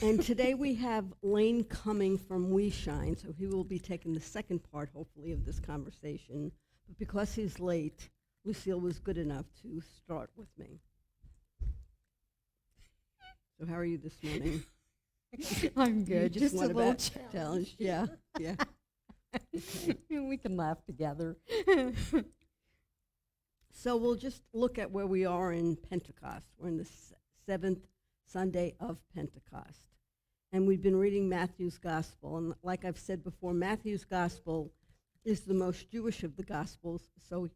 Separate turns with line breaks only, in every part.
And today we have Lane coming from WeShine, so he will be taking the second part, hopefully, of this conversation. But because he's late, Lucille was good enough to start with me. So how are you this morning?
I'm good.
Just
a
want
little
challenge. Yeah, yeah. Okay.
We can laugh together.
So we'll just look at where we are in Pentecost. We're in the seventh Sunday of Pentecost. And we've been reading Matthew's Gospel. And like I've said before, Matthew's Gospel is the most Jewish of the Gospels. So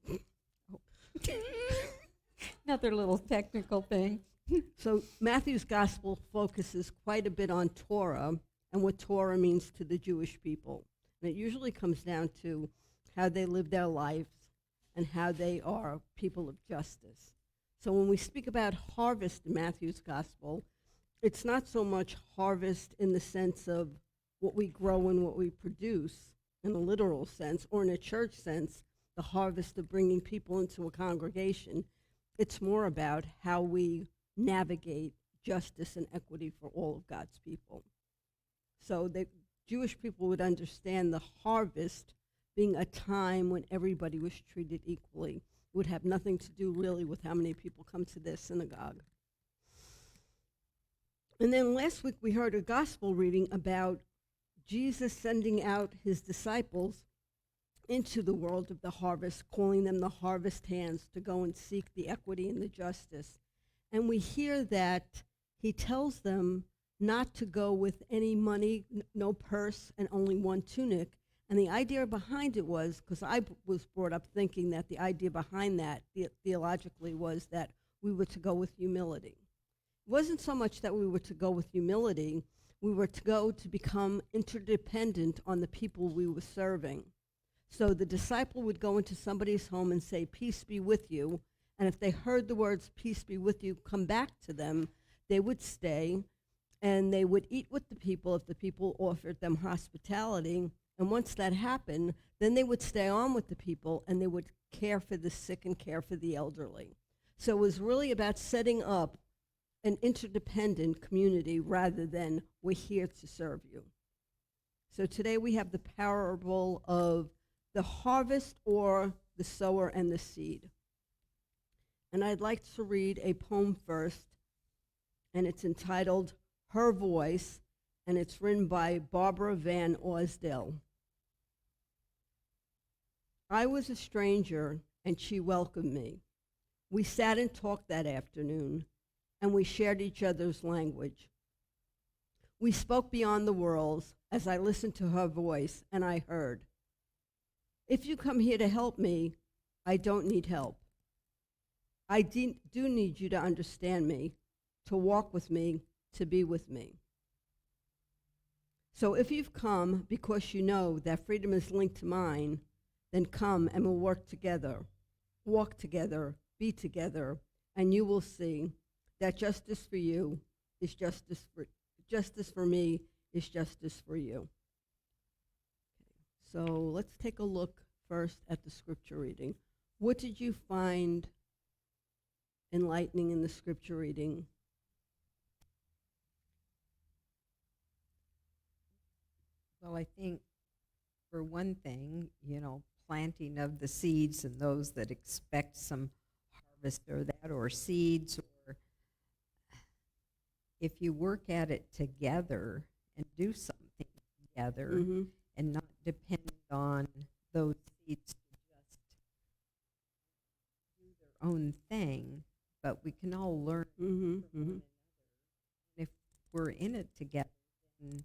Another little technical thing.
So Matthew's Gospel focuses quite a bit on Torah and what Torah means to the Jewish people. And it usually comes down to how they live their lives and how they are people of justice. So when we speak about harvest in Matthew's Gospel, it's not so much harvest in the sense of what we grow and what we produce in a literal sense, or in a church sense, the harvest of bringing people into a congregation. It's more about how we navigate justice and equity for all of God's people. So the Jewish people would understand the harvest being a time when everybody was treated equally. It would have nothing to do really with how many people come to their synagogue. And then last week we heard a gospel reading about Jesus sending out his disciples into the world of the harvest, calling them the harvest hands to go and seek the equity and the justice. And we hear that he tells them not to go with any money, no purse, and only one tunic. And the idea behind it was, because I was brought up thinking that the idea behind that theologically was that we were to go with humility. It wasn't so much that we were to go with humility, we were to go to become interdependent on the people we were serving. So the disciple would go into somebody's home and say, "Peace be with you." And if they heard the words, "Peace be with you," come back to them, they would stay and they would eat with the people if the people offered them hospitality. And once that happened, then they would stay on with the people and they would care for the sick and care for the elderly. So it was really about setting up an interdependent community rather than we're here to serve you. So today we have the parable of the harvest, or the sower and the seed. And I'd like to read a poem first, and it's entitled Her Voice, and it's written by Barbara Van Osdale. I was a stranger, and she welcomed me. We sat and talked that afternoon, and we shared each other's language. We spoke beyond the worlds as I listened to her voice, and I heard, "If you come here to help me, I don't need help. I do need you to understand me, to walk with me, to be with me. So if you've come because you know that freedom is linked to mine, then come and we'll work together, walk together, be together, and you will see that justice for you is justice for me is justice for you." So let's take a look first at the scripture reading. What did you find enlightening in the scripture reading?
Well, I think for one thing, planting of the seeds and those that expect some harvest or that, or seeds, or if you work at it together and do something together,
Mm-hmm.
and not depend on those seeds to just do their own thing, but we can all learn
Mm-hmm.
from one another. And if we're in it together, then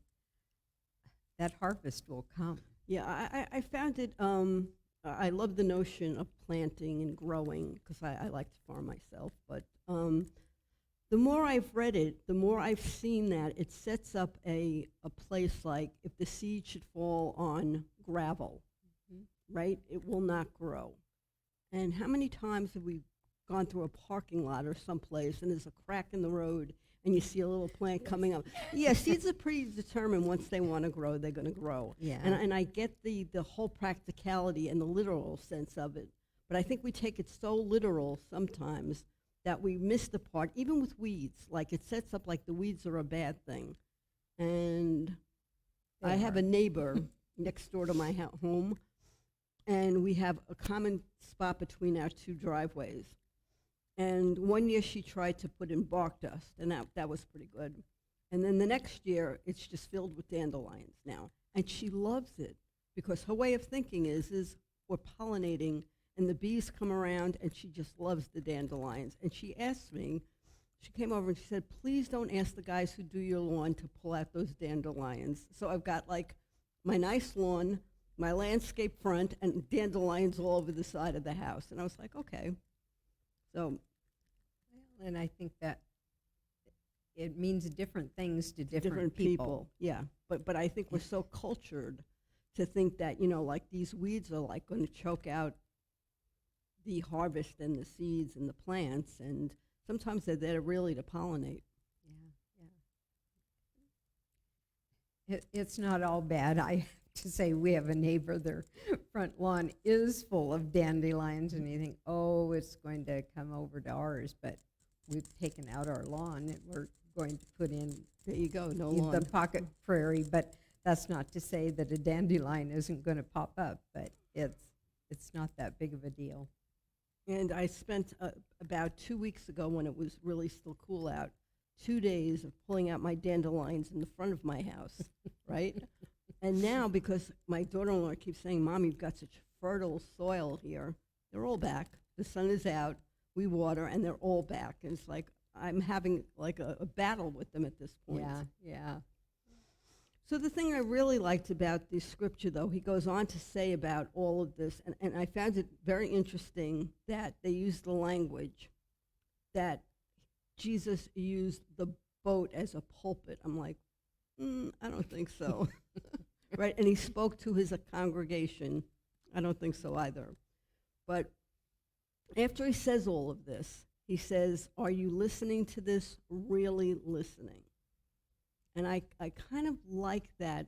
that harvest will come.
Yeah, I found it, I love the notion of planting and growing because I like to farm myself, but the more I've read it, the more I've seen that it sets up a place like if the seed should fall on gravel, right, it will not grow. And how many times have we gone through a parking lot or someplace and there's a crack in the road and you see a little plant coming up? Yeah, seeds are predetermined. Once they want to grow, they're going to grow.
Yeah.
And I get the whole practicality and the literal sense of it, but I think we take it so literal sometimes that we miss the part, even with weeds. Like it sets up like the weeds are a bad thing. and
They
I have a
are.
neighbor next door to my home, and we have a common spot between our two driveways. And one year she tried to put in bark dust, and that was pretty good. And then the next year, it's just filled with dandelions now. And she loves it because her way of thinking is we're pollinating, and the bees come around, and she just loves the dandelions. And she asked me, she came over and she said, please don't ask the guys who do your lawn to pull out those dandelions. So I've got like my nice lawn, my landscape front, and dandelions all over the side of the house. And I was like, okay. So
Well, and I think that it means different things to different people.
yeah. But I think we're so cultured to think that, like these weeds are like going to choke out the harvest and the seeds and the plants, and sometimes they're there really to pollinate.
Yeah, yeah. It's not all bad. I have to say, we have a neighbor, their front lawn is full of dandelions, and you think, oh, it's going to come over to ours, but we've taken out our lawn, and we're going to put in
There you go, no
the
lawn.
pocket prairie, but that's not to say that a dandelion isn't going to pop up, but it's not that big of a deal.
And I spent about 2 weeks ago, when it was really still cool out, 2 days of pulling out my dandelions in the front of my house, right? And now, because my daughter-in-law keeps saying, Mom, you've got such fertile soil here, they're all back. The sun is out, we water, and they're all back. And it's like I'm having like a battle with them at this point.
Yeah.
So the thing I really liked about this scripture, though, he goes on to say about all of this, and I found it very interesting that they used the language that Jesus used the boat as a pulpit. I'm like, I don't think so. Right? And he spoke to his congregation. I don't think so either. But after he says all of this, he says, are you listening to this, really listening? And I kind of like that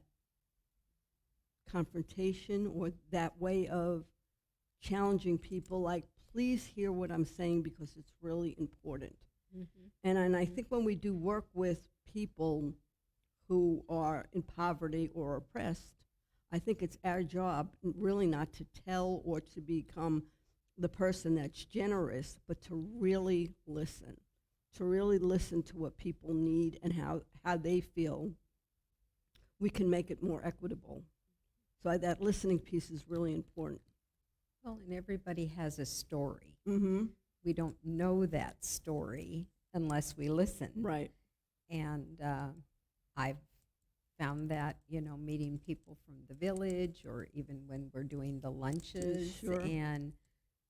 confrontation, or that way of challenging people, like, please hear what I'm saying because it's really important.
Mm-hmm.
And I think when we do work with people who are in poverty or oppressed, I think it's our job really not to tell or to become the person that's generous, but to really listen. To really listen to what people need and how they feel, we can make it more equitable. So that listening piece is really important.
Well, and everybody has a story.
Mm-hmm.
We don't know that story unless we listen.
Right.
And I've found that, meeting people from the village, or even when we're doing the lunches,
Sure.
and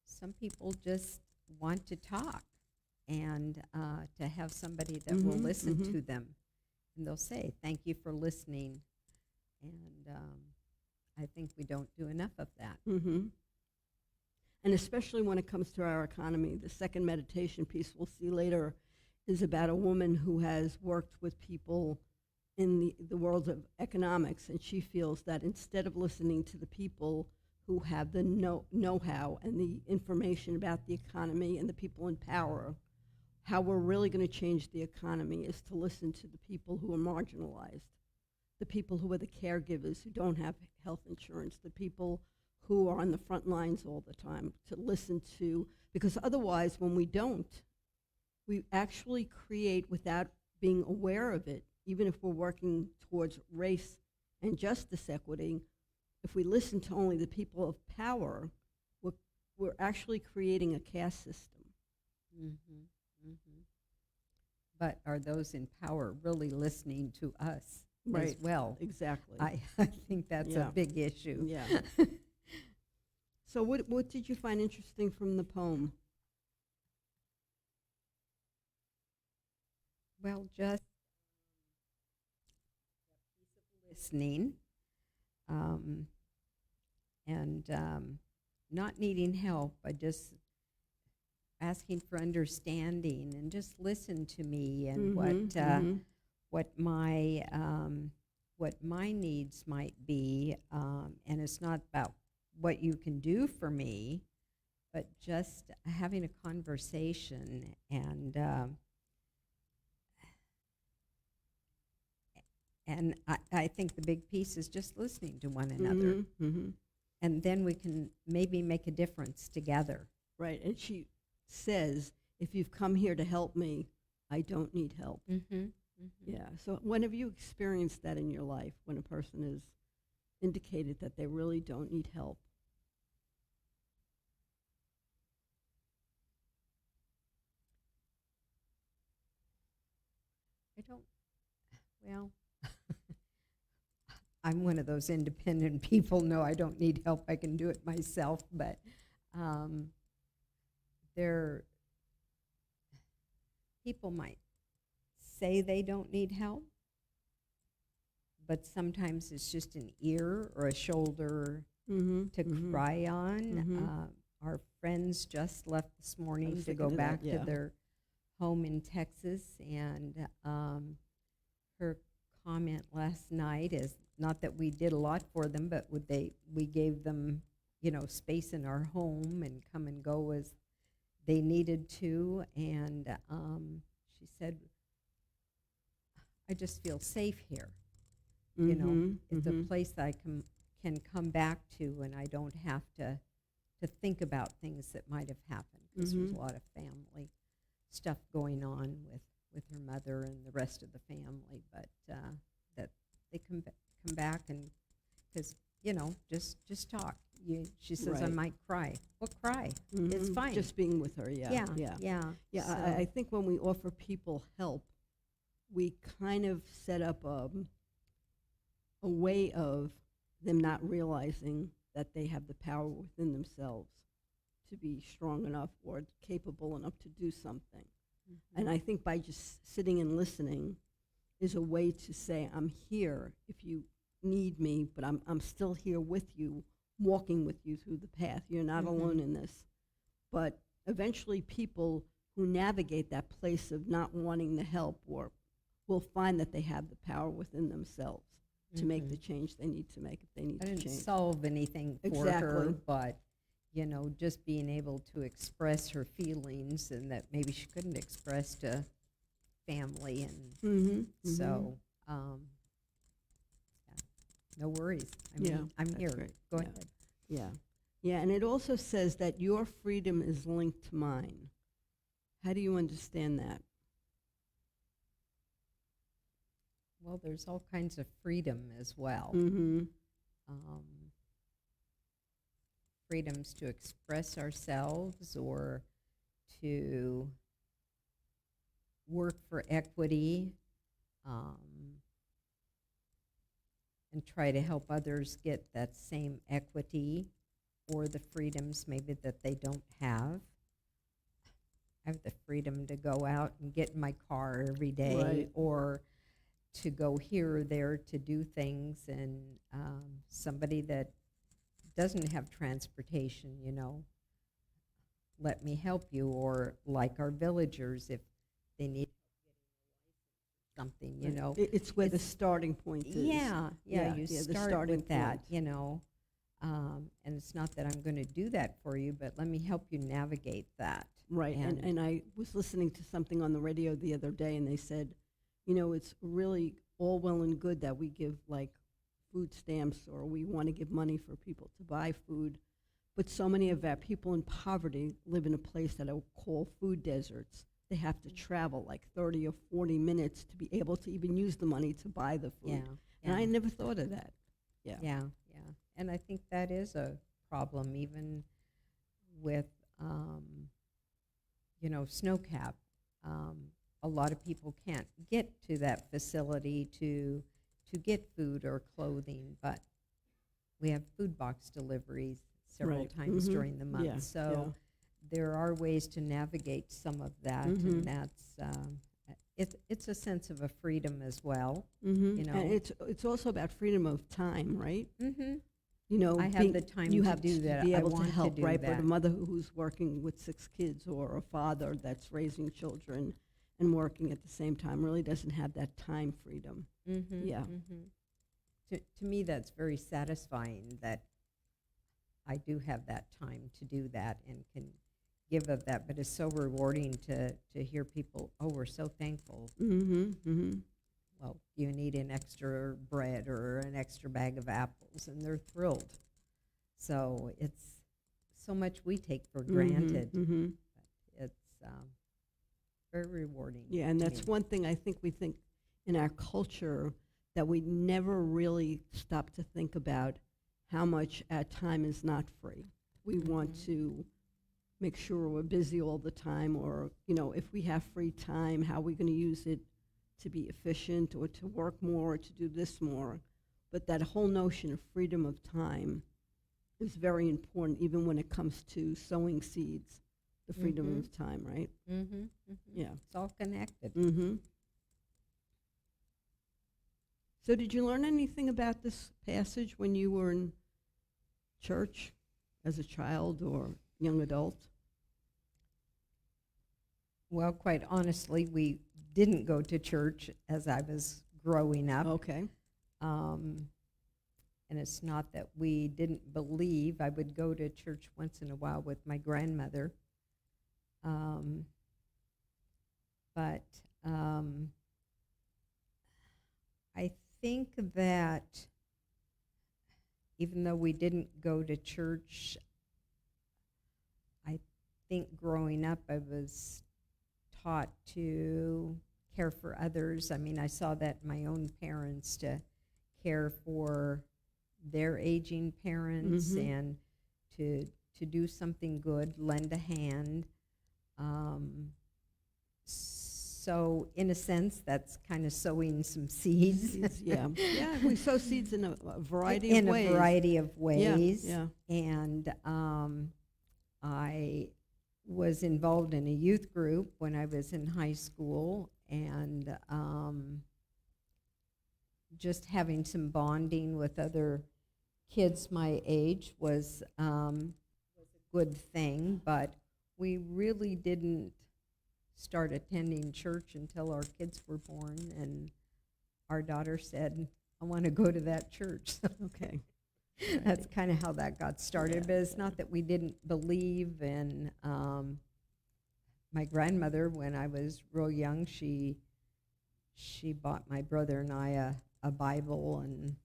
some people just want to talk, and to have somebody that will listen to them, and they'll say, thank you for listening. And I think we don't do enough of that.
Mm-hmm. And especially when it comes to our economy, the second meditation piece we'll see later is about a woman who has worked with people in the world of economics, and she feels that instead of listening to the people who have the know-how and the information about the economy and the people in power, how we're really going to change the economy is to listen to the people who are marginalized, the people who are the caregivers who don't have health insurance, the people who are on the front lines all the time, to listen to, because otherwise when we don't, we actually create, without being aware of it, even if we're working towards race and justice equity, if we listen to only the people of power, we're actually creating a caste system.
Mm-hmm. Mm-hmm. But are those in power really listening to us as well?
Exactly.
I think that's a big issue.
Yeah. So what did you find interesting from the poem?
Well, just listening, and not needing help, but just asking for understanding, and just listen to me, and what my needs might be, and it's not about what you can do for me, but just having a conversation, and And I think the big piece is just listening to one another. And then we can maybe make a difference together.
Right. And she says, if you've come here to help me, I don't need help. Yeah. So when have you experienced that in your life, when a person has indicated that they really don't need help?
I don't, well, I'm one of those independent people. No, I don't need help. I can do it myself. But there, people might say they don't need help, but sometimes it's just an ear or a shoulder to cry on. Our friends just left this morning to go back to their home in Texas, and her comment last night is not that we did a lot for them, but we gave them, space in our home and come and go as they needed to. And she said, I just feel safe here. It's a place that I can come back to, and I don't have to think about things that might have happened, because there's a lot of family stuff going on with her mother and the rest of the family. But that they come back, and because just talk. She says, I might cry. Well, cry. It's fine.
Just being with her. Yeah.
So
I think when we offer people help, we kind of set up a way of them not realizing that they have the power within themselves to be strong enough or capable enough to do something. And I think by just sitting and listening is a way to say, I'm here if you need me, but I'm still here with you, walking with you through the path. You're not alone in this. But eventually people who navigate that place of not wanting the help will find that they have the power within themselves to make the change they need to make if they need to change.
I didn't solve anything for her, but just being able to express her feelings, and that maybe she couldn't express to family, and so no worries. I mean, I'm here.
Great.
Go ahead.
Yeah, and it also says that your freedom is linked to mine. How do you understand that?
Well, there's all kinds of freedom as well. Freedoms to express ourselves, or to work for equity, and try to help others get that same equity, or the freedoms maybe that they don't have. I have the freedom to go out and get in my car every day, or to go here or there to do things, and somebody that doesn't have transportation, let me help you, or like our villagers, if they need something,
It's where the starting point is.
You start with that, and it's not that I'm going to do that for you, but let me help you navigate that.
Right, and I was listening to something on the radio the other day, and they said, it's really all well and good that we give, like, food stamps, or we want to give money for people to buy food, but so many of our people in poverty live in a place that I would call food deserts. They have to travel like 30 or 40 minutes to be able to even use the money to buy the food. And I never thought of that.
Yeah. And I think that is a problem, even with, snow cap. A lot of people can't get to that facility to get food or clothing, but we have food box deliveries several times during the month. So there are ways to navigate some of that, and that's it's a sense of a freedom as well.
And it's also about freedom of time, right?
I have the time
you
to
have
do that.
be
I
able to
want
help,
do
right?
that.
But a mother who's working with 6 kids, or a father that's raising children and working at the same time, really doesn't have that time freedom.
To me, that's very satisfying that I do have that time to do that and can give of that. But it's so rewarding to hear people, we're so thankful. Well, do you need an extra bread or an extra bag of apples? And they're thrilled. So it's so much we take for granted.
Mm-hmm.
It's very rewarding.
Yeah, and
to
that's
me.
one thing I think we think in our culture that we never really stop to think about how much our time is not free. We want to make sure we're busy all the time, or, if we have free time, how are we going to use it to be efficient or to work more or to do this more? But that whole notion of freedom of time is very important, even when it comes to sowing seeds, the freedom of time, right? Yeah.
It's all connected.
Mm-hmm. So did you learn anything about this passage when you were in church as a child or young adult?
Well, quite honestly, we didn't go to church as I was growing up.
Okay.
And it's not that we didn't believe. I would go to church once in a while with my grandmother. But I think that even though we didn't go to church, I think growing up I was taught to care for others. I mean, I saw that in my own parents, to care for their aging parents and to do something good, lend a hand. So in a sense, that's kind of sowing some seeds.
Yeah. Yeah, we sow seeds in a variety
in
of ways.
a variety of ways.
Yeah.
And I was involved in a youth group when I was in high school, and just having some bonding with other kids my age was a good thing, but we really didn't start attending church until our kids were born, and our daughter said, I want to go to that church. So
Okay.
that's kind of how that got started.
Yeah,
But it's not that we didn't believe. And my grandmother, when I was real young, she bought my brother and I a Bible, and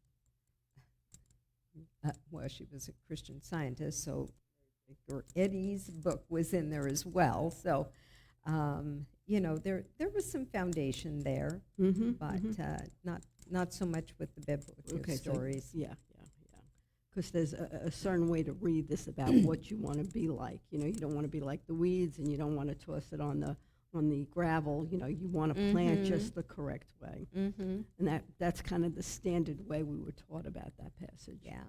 well, she was a Christian Scientist, so Eddie's book was in there as well. So there was some foundation there, but not so much with the biblical stories.
Yeah. Because there's a certain way to read this about what you want to be like. You don't want to be like the weeds, and you don't want to toss it on the gravel. You want to plant just the correct way. And that's kind of the standard way we were taught about that passage.
Yeah.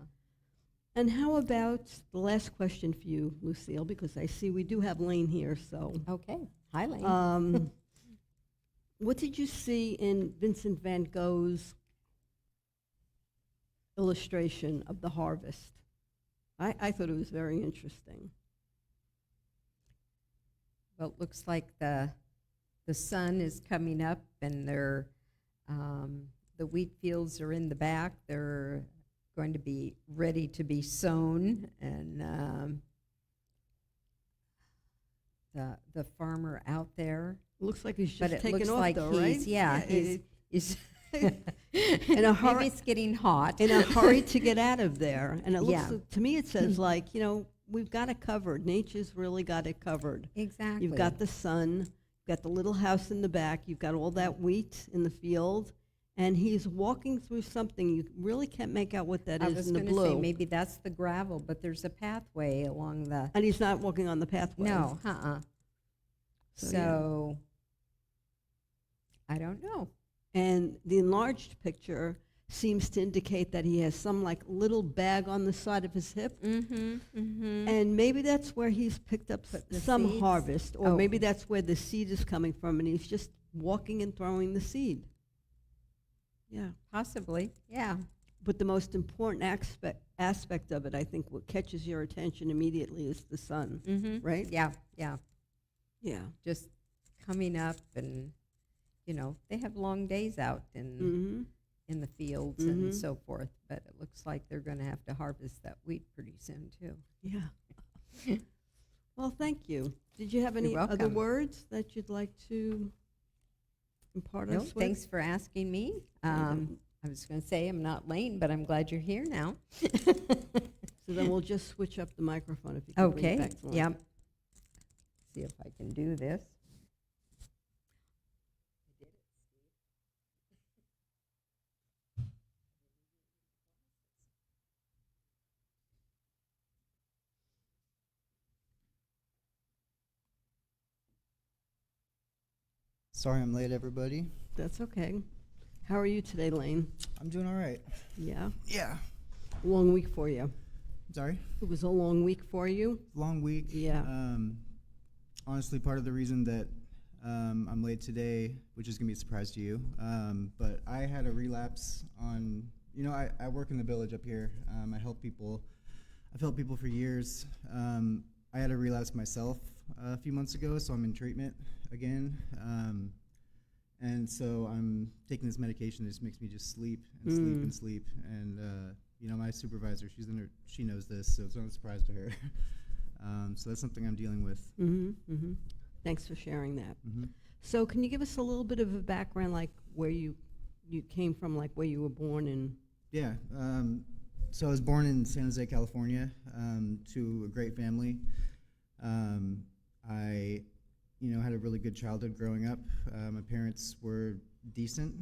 And how about the last question for you, Lucille, because I see we do have Lane here, so.
Okay. Hi, Lane.
What did you see in Vincent van Gogh's illustration of the harvest? I thought it was very interesting.
Well, it looks like the sun is coming up, and the wheat fields are in the back. They're going to be ready to be sown, and the farmer out there.
It looks like he's
But
just
it
taking
looks
off,
like
though,
he's,
right?
yeah, he's
in a hurry.
maybe it's getting hot.
In a hurry to get out of there. And it looks,
Yeah.
to me, it says like, we've got it covered. Nature's really got it covered.
Exactly.
You've got the sun, you've got the little house in the back, you've got all that wheat in the field, and he's walking through something. You really can't make out what that
I
is
was
in the
going to
blue.
say maybe that's the gravel, but there's a pathway along the.
And he's not walking on the pathway.
No,
So,
So I don't know.
And the enlarged picture seems to indicate that he has some like little bag on the side of his hip. And maybe that's where he's picked up
The
some
seeds?
harvest, or
Oh.
maybe that's where the seed is coming from, and he's just walking and throwing the seed. Yeah.
Possibly, yeah.
But the most important aspect of it, I think, what catches your attention immediately is the sun, right?
Yeah.
Yeah.
Just coming up, and they have long days out in the fields and so forth. But it looks like they're going to have to harvest that wheat pretty soon too.
Yeah. Well, thank you. Did you have any
You're
other
welcome.
words that you'd like to impart
No,
us with?
thanks for asking me.
Mhm.
I was going to say I'm not Lane, but I'm glad you're here now.
So then we'll just switch up the microphone if you can bring it
Okay,
back to life.
yep. See if I can do this.
Sorry I'm late, everybody.
That's okay. How are you today, Lane?
I'm doing all right.
Yeah?
Yeah.
Long week for you.
Sorry.
It was a long week for you?
Long week.
Yeah.
Honestly, part of the reason that I'm late today, which is going to be a surprise to you, but I had a relapse on, I work in the village up here. I help people. I've helped people for years. I had a relapse myself a few months ago, so I'm in treatment again. And so I'm taking this medication that just makes me just sleep and sleep and sleep. And, my supervisor, she knows this, so it's not a surprise to her. So that's something I'm dealing with.
Thanks for sharing that.
Mm-hmm.
So can you give us a little bit of a background, like where you came from, like where you were born and...
Yeah. So I was born in San Jose, California, to a great family. I had a really good childhood growing up. My parents were decent.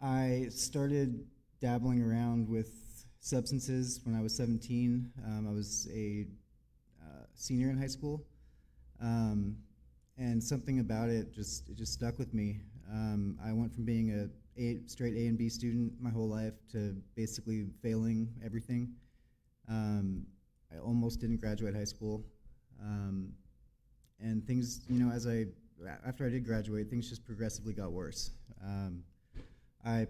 I started dabbling around with substances when I was 17. I was a senior in high school, and something about it just stuck with me. I went from being a straight A and B student my whole life to basically failing everything. I almost didn't graduate high school. And things, after I did graduate, things just progressively got worse. I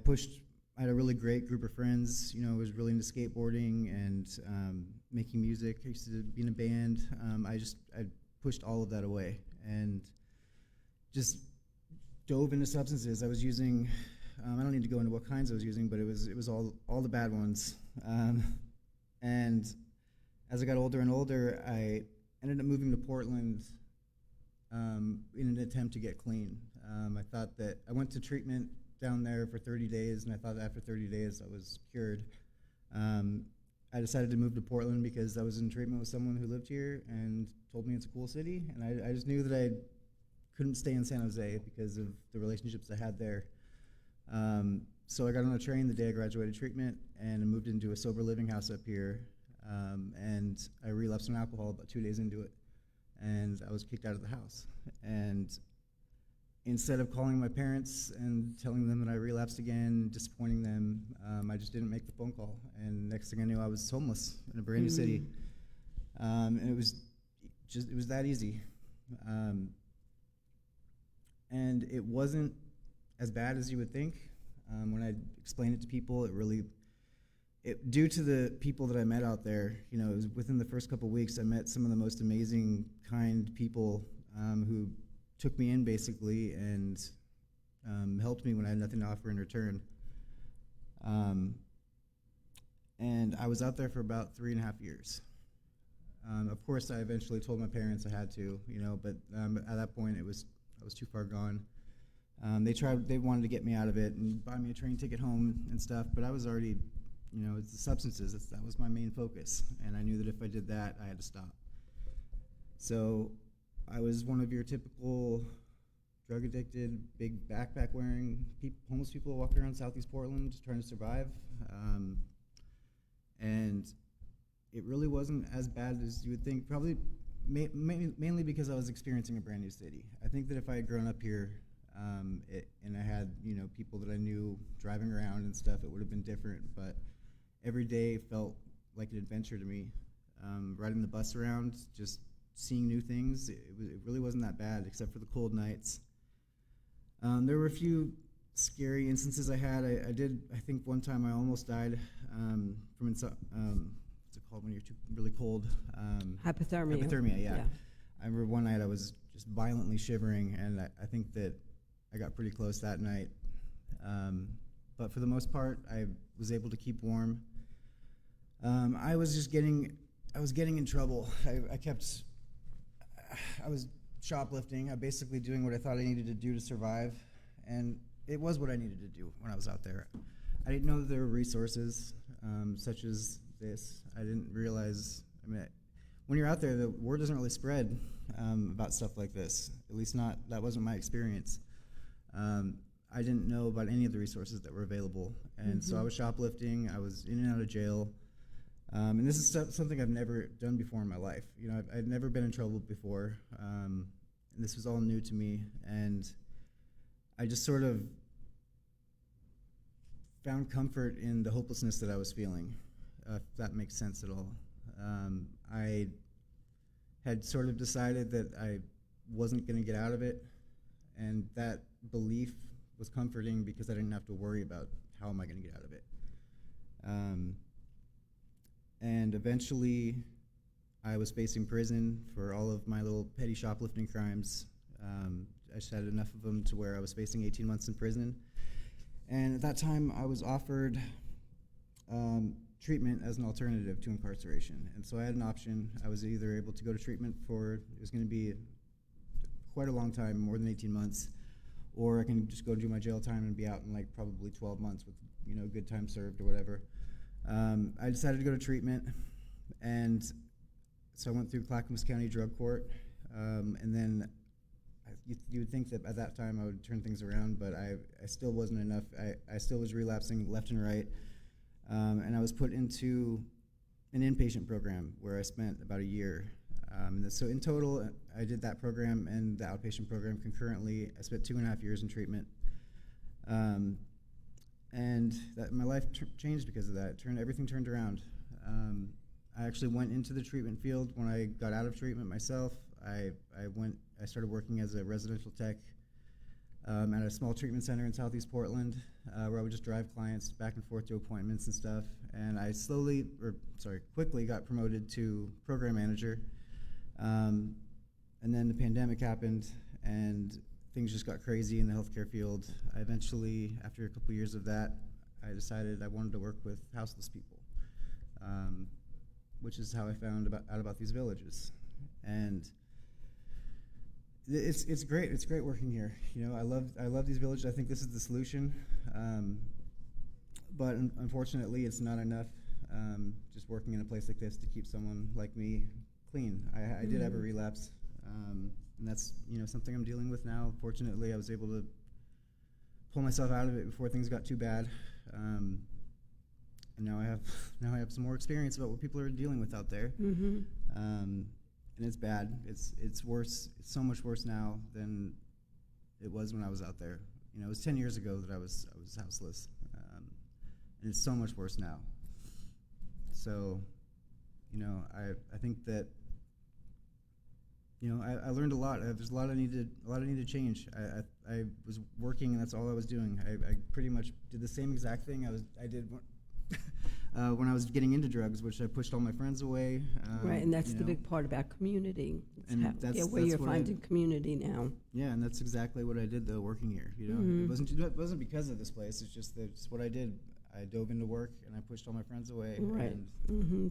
had a really great group of friends, was really into skateboarding and making music. I used to be in a band. I pushed all of that away and just dove into substances. I was using, I don't need to go into what kinds I was using, but it was all the bad ones. And as I got older and older, I ended up moving to Portland in an attempt to get clean. I thought that I went to treatment down there for 30 days, and I thought after 30 days I was cured. I decided to move to Portland because I was in treatment with someone who lived here and told me it's a cool city, and I just knew that I couldn't stay in San Jose because of the relationships I had there. So I got on a train the day I graduated treatment, and I moved into a sober living house up here, and I relapsed on alcohol about 2 days into it, and I was kicked out of the house. And instead of calling my parents and telling them that I relapsed again, disappointing them, I just didn't make the phone call. And next thing I knew, I was homeless in a brand new city. And it was that easy. And it wasn't as bad as you would think. When I explained it to people, due to the people that I met out there, it was within the first couple of weeks, I met some of the most amazing, kind people who took me in basically and helped me when I had nothing to offer in return. And I was out there for about 3.5 years. Of course, I eventually told my parents I had to, but at that point I was too far gone. They wanted to get me out of it and buy me a train ticket home and stuff, but I was already, it's the substances, that was my main focus, and I knew that if I did that, I had to stop. So I was one of your typical drug-addicted, big backpack-wearing homeless people walking around Southeast Portland just trying to survive. And it really wasn't as bad as you would think, probably mainly because I was experiencing a brand new city. I think that if I had grown up here and I had people that I knew driving around and stuff, it would have been different. But every day felt like an adventure to me. Riding the bus around, just seeing new things, it really wasn't that bad, except for the cold nights. There were a few scary instances I had. I think one time I almost died from what's it called when you're really cold?
Hypothermia.
Hypothermia, yeah. I remember one night I was just violently shivering, and I think that I got pretty close that night. But for the most part, I was able to keep warm. I was getting in trouble. I was shoplifting. I'm basically doing what I thought I needed to do to survive, and it was what I needed to do when I was out there. I didn't know that there were resources such as this. I didn't realize, when you're out there, the word doesn't really spread about stuff like this. At least that wasn't my experience. I didn't know about any of the resources that were available. And so I was shoplifting, I was in and out of jail. And this is something I've never done before in my life. I'd never been in trouble before. And this was all new to me. And I just sort of found comfort in the hopelessness that I was feeling, if that makes sense at all. I had sort of decided that I wasn't going to get out of it, and that belief was comforting because I didn't have to worry about how am I going to get out of it. And eventually, I was facing prison for all of my little petty shoplifting crimes. I just had enough of them to where I was facing 18 months in prison. And at that time, I was offered treatment as an alternative to incarceration. And so I had an option. I was either able to go to treatment it was going to be quite a long time, more than 18 months, or I can just go do my jail time and be out in probably 12 months with good time served or whatever. I decided to go to treatment, and so I went through Clackamas County Drug Court, and then you would think that at that time I would turn things around, but I still wasn't enough. I still was relapsing left and right, and I was put into an inpatient program where I spent about a year. So in total, I did that program and the outpatient program concurrently. I spent 2.5 years in treatment. And my life changed because of that. Everything turned around. I actually went into the treatment field when I got out of treatment myself. I started working as a residential tech at a small treatment center in Southeast Portland, where I would just drive clients back and forth to appointments and stuff. And I quickly got promoted to program manager. And then the pandemic happened, and things just got crazy in the healthcare field. I eventually, after a couple years of that, I decided I wanted to work with houseless people, which is how I found out about these villages. And it's great. It's great working here. I love these villages. I think this is the solution. But unfortunately, it's not enough. Just working in a place like this to keep someone like me clean. I did have a relapse, and that's something I'm dealing with now. Fortunately, I was able to pull myself out of it before things got too bad. And now I have some more experience about what people are dealing with out there. And it's bad. It's worse. It's so much worse now than it was when I was out there. It was 10 years ago that I was houseless, and it's so much worse now. So, I think that I learned a lot. There's a lot I need to change. I was working, and that's all I was doing. I pretty much did the same exact thing I did when I was getting into drugs, which I pushed all my friends away.
Right, and that's the big part about community. Where you're finding community now.
Yeah, and that's exactly what I did though, working here. It wasn't because of this place. It's just that it's what I did. I dove into work and I pushed all my friends away.
Right.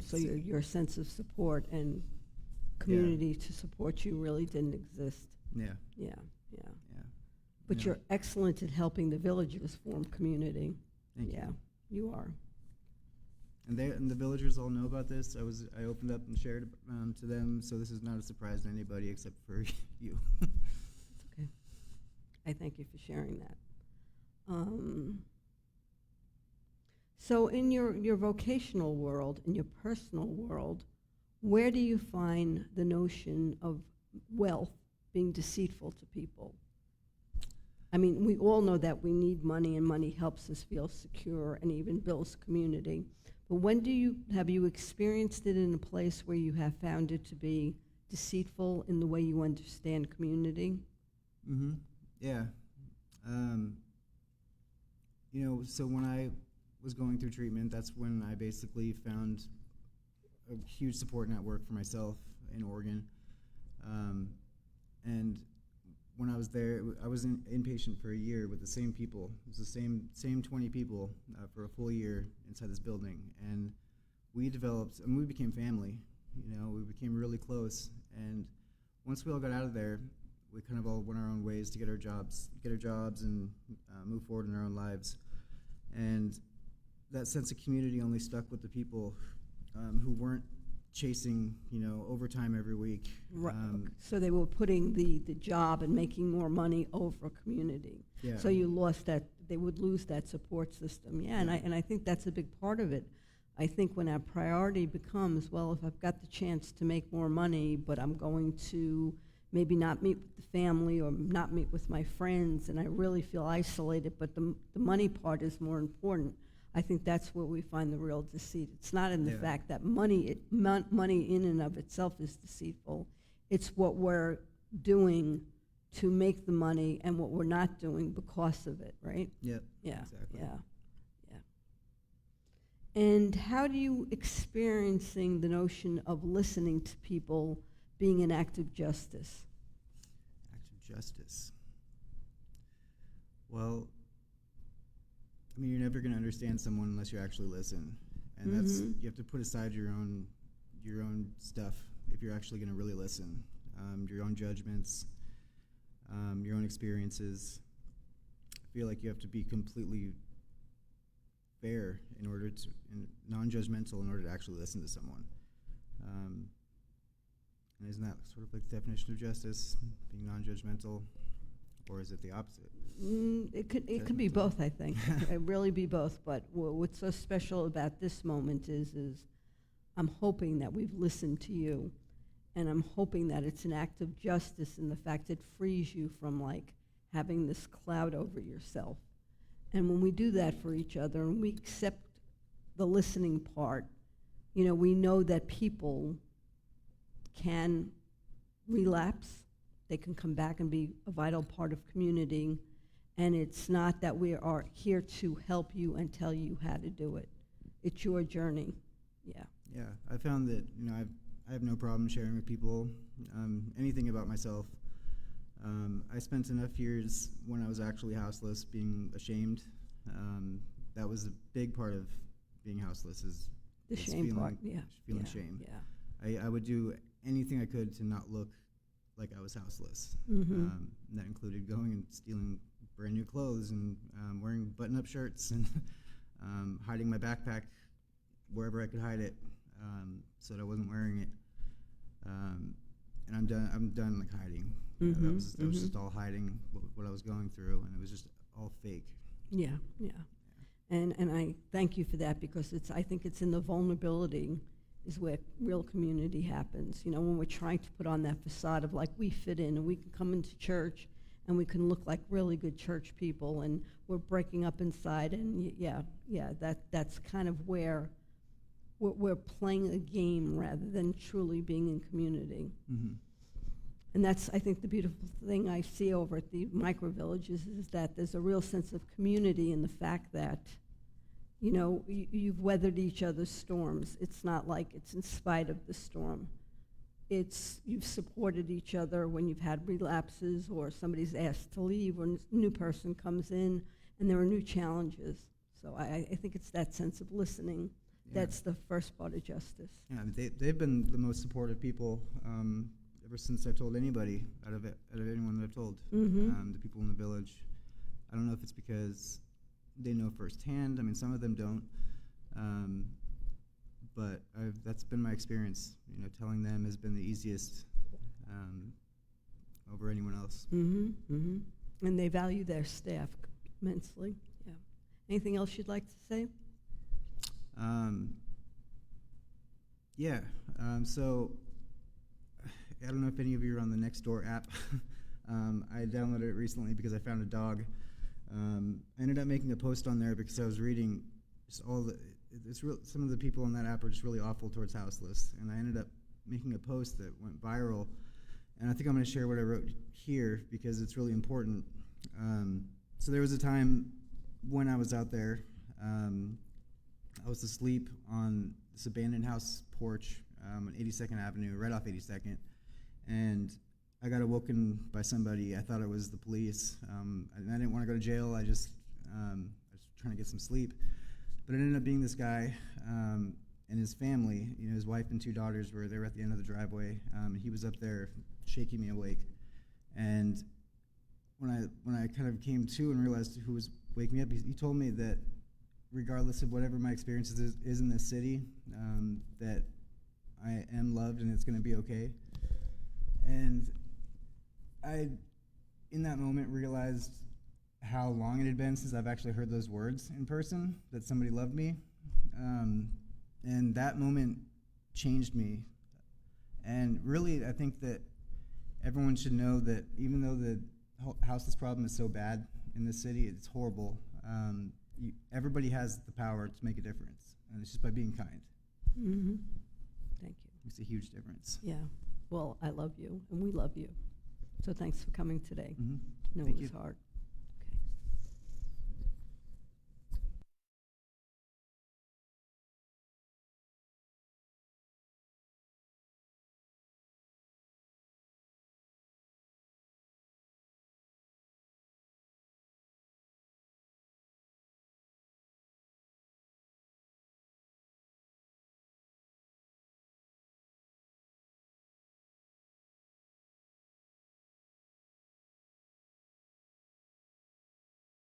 So your sense of support and community to support you really didn't exist.
Yeah.
But you're excellent at helping the villagers form community.
Thank you.
You are.
And the villagers all know about this. I opened up and shared to them, so this is not a surprise to anybody except for you.
Okay. I thank you for sharing that. So in your vocational world, in your personal world, where do you find the notion of wealth being deceitful to people? I mean, we all know that we need money, and money helps us feel secure and even builds community. But when have you experienced it in a place where you have found it to be deceitful in the way you understand community?
Yeah. So when I was going through treatment, that's when I basically found a huge support network for myself in Oregon. And when I was there, I was inpatient for a year with the same people. It was the same 20 people for a full year inside this building. And we developed, we became family. We became really close. And once we all got out of there, we kind of all went our own ways to get our jobs, and move forward in our own lives. And that sense of community only stuck with the people who weren't chasing, overtime every week.
Right. So they were putting the job and making more money over community.
Yeah.
So you lost that, they would lose that support system. Yeah, and I think that's a big part of it. I think when our priority becomes, well, if I've got the chance to make more money, but I'm going to maybe not meet with the family or not meet with my friends, and I really feel isolated, but the money part is more important. I think that's where we find the real deceit. It's not in the fact that money in and of itself is deceitful. It's what we're doing to make the money and what we're not doing because of it, right?
Yep.
Yeah.
Exactly.
Yeah. And how do you experiencing the notion of listening to people being an act of justice?
Act of justice. Well, I mean, you're never going to understand someone unless you actually listen, and that's, you have to put aside your own stuff if you're actually going to really listen. Your own judgments, your own experiences. I feel like you have to be completely fair in order to, and non-judgmental in order to actually listen to someone. And isn't that sort of like the definition of justice, being non-judgmental, or is it the opposite?
It could be both, I think. It really be both. But what's so special about this moment is I'm hoping that we've listened to you, and I'm hoping that it's an act of justice in the fact it frees you from like having this cloud over yourself. And when we do that for each other and we accept the listening part, we know that people can relapse. They can come back and be a vital part of community. And it's not that we are here to help you and tell you how to do it. It's your journey. Yeah.
Yeah, I found that, I have no problem sharing with people anything about myself. I spent enough years when I was actually houseless being ashamed. That was a big part of being houseless is
shame part,
feeling shame.
Yeah.
I would do anything I could to not look like I was houseless.
Mm-hmm.
And that included going and stealing brand new clothes and wearing button-up shirts and hiding my backpack wherever I could hide it so that I wasn't wearing it. And I'm done like hiding. That was just all hiding what I was going through, and it was just all fake.
Yeah. And I thank you for that, because I think it's in the vulnerability is where real community happens. When we're trying to put on that facade of like we fit in and we can come into church and we can look like really good church people, and we're breaking up inside, and that's kind of where we're playing a game rather than truly being in community.
Mm-hmm.
And that's, I think, the beautiful thing I see over at the micro-villages is that there's a real sense of community in the fact that, you've weathered each other's storms. It's not like it's in spite of the storm. It's you've supported each other when you've had relapses or somebody's asked to leave or a new person comes in and there are new challenges. So I think it's that sense of listening. Yeah. That's the first part of justice.
Yeah, they've been the most supportive people ever since I told anybody out of anyone that I've told. The people in the village. I don't know if it's because they know firsthand. I mean, some of them don't. But that's been my experience. Telling them has been the easiest over anyone else.
And they value their staff immensely. Yeah. Anything else you'd like to say?
So I don't know if any of you are on the Nextdoor app. I downloaded it recently because I found a dog. I ended up making a post on there because I was reading just some of the people on that app are just really awful towards houseless, and I ended up making a post that went viral, and I think I'm going to share what I wrote here because it's really important. So there was a time when I was out there, I was asleep on this abandoned house porch on 82nd Avenue, right off 82nd, and I got awoken by somebody. I thought it was the police, and I didn't want to go to jail. I was trying to get some sleep, but it ended up being this guy and his family. His wife and two daughters were there at the end of the driveway, and he was up there shaking me awake, And when I kind of came to and realized who was waking me up, he told me that regardless of whatever my experiences is in this city, that I am loved and it's going to be okay. And I, in that moment, realized how long it had been since I've actually heard those words in person, that somebody loved me. And that moment changed me. And really, I think that everyone should know that even though the houseless problem is so bad in this city, it's horrible, everybody has the power to make a difference. And it's just by being kind.
Mm-hmm. Thank you.
Makes a huge difference.
Yeah. Well, I love you, and we love you. So thanks for coming today.
Mm-hmm.
I know
Thank
it was
you.
hard.